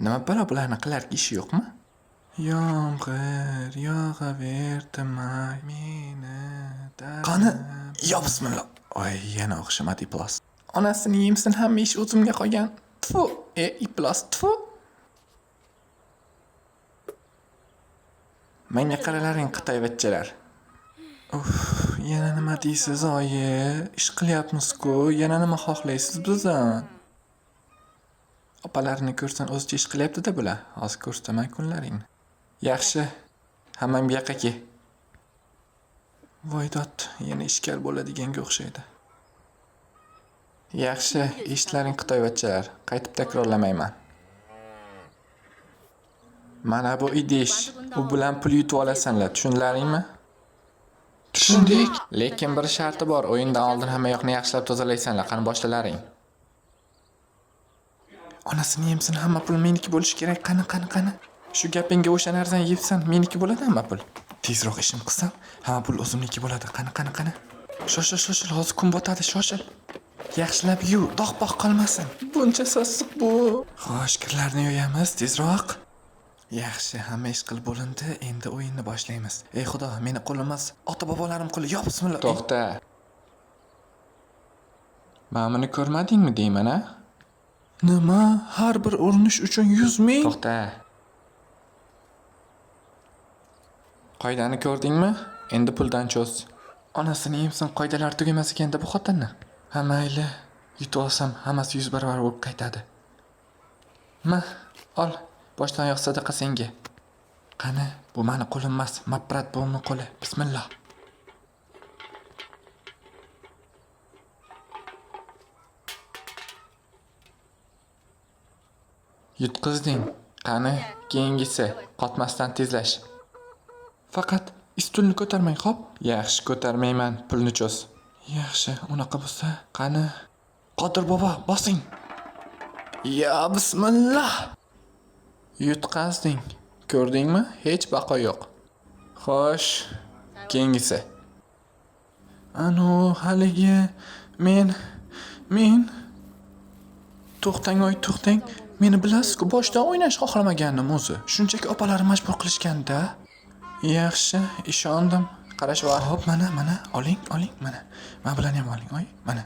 Nima balo bularni qilarki ishi yo'qmi? Yomg'ir yog'averdi-may meni qani, yo bismillah. Oy, yana o'xshamadi Iplos. Onasini yemsin, hamma ish o'zimga qolgan. Tfu, Iplos, tfu. Menga qaralaring qitayvachchalar. Yana nima deysiz, oyi? Ish qilyapmiz-ku, yana nima xohlaysiz bizdan? Opalarini ko'rsan o'zicha ish qilyapti-da bular. Hozir ko'rsaman kunlaringni. Yaxshi. Hammam bu yoqqa kel. Voydod, yana ishkal bo'ladiganga o'xshaydi. Yaxshi, ishlaring qitoyvachchalar. Qaytib takrorlamayman. Mana bu idish. U bilan pul yutib olasanlar, tushunlaringmi? Tushundik. Lekin bir sharti bor. O'yindan oldin hamma yoqni yaxshilab tozalaysanlar. Qani boshlalaring. Onasini yemsin, hamma pul meniki bo'lishi kerak. Qani. Shu gapingga o'sha narsani yebsan, meniki bo'ladi hamma pul. Tezroq ishim qilsam, hamma pul o'zimniki bo'ladi. Qani. Shoshil, hozir kun botadi, shoshil. Yaxshilab yuv, dog'-bog' qolmasin. Buncha sassiq bu. Xo'sh, kirlarni yo'yamiz, tezroq. Yaxshi, hamma ish qilib bo'lindi. Endi o'yinni boshlaymiz. Ey Xudo, meni qo'limas, ota-bobolarim qo'li. Yo bismillah. To'xta. Mana buni ko'rmadingmi deyman-a? Nima? Har bir urinish uchun 100 ming? To'xta. Qoidani ko'rdingmi? Endi puldan cho'z. Onasini yemsin, qoidalar tugamas ekanda bu xotinni. Ha mayli, yutib olsam hammasi 100 barobar bo'lib qaytadi. Ma, ol. Boshdan oyoq sadaqa senga. Qani, bu meni qo'lim emas, Maprat buvimni qo'li. Bismillah. Yutqizding. Qani, keyingisi qotmasdan tezlash. Faqat stulni ko'tarmang, xo'p? Yaxshi, ko'tarmayman. Pulni cho'z. Yaxshi, unaqa bo'lsa, qani. Qodir bobo, bosing. Ya bismillah. Yutqazding. Ko'rdingmi? Hech baqo yo'q. Xo'sh, keyingisi. Haligi men to'xtang. Meni bilasiz-ku, boshdan o'ynash xohlamagandim o'zi. Shunchaki opalarim majbur qilishganda. Yaxshi, ishondim. Qarash va hop, mana, oling, mana. Men bilan ham oling, oy, mana.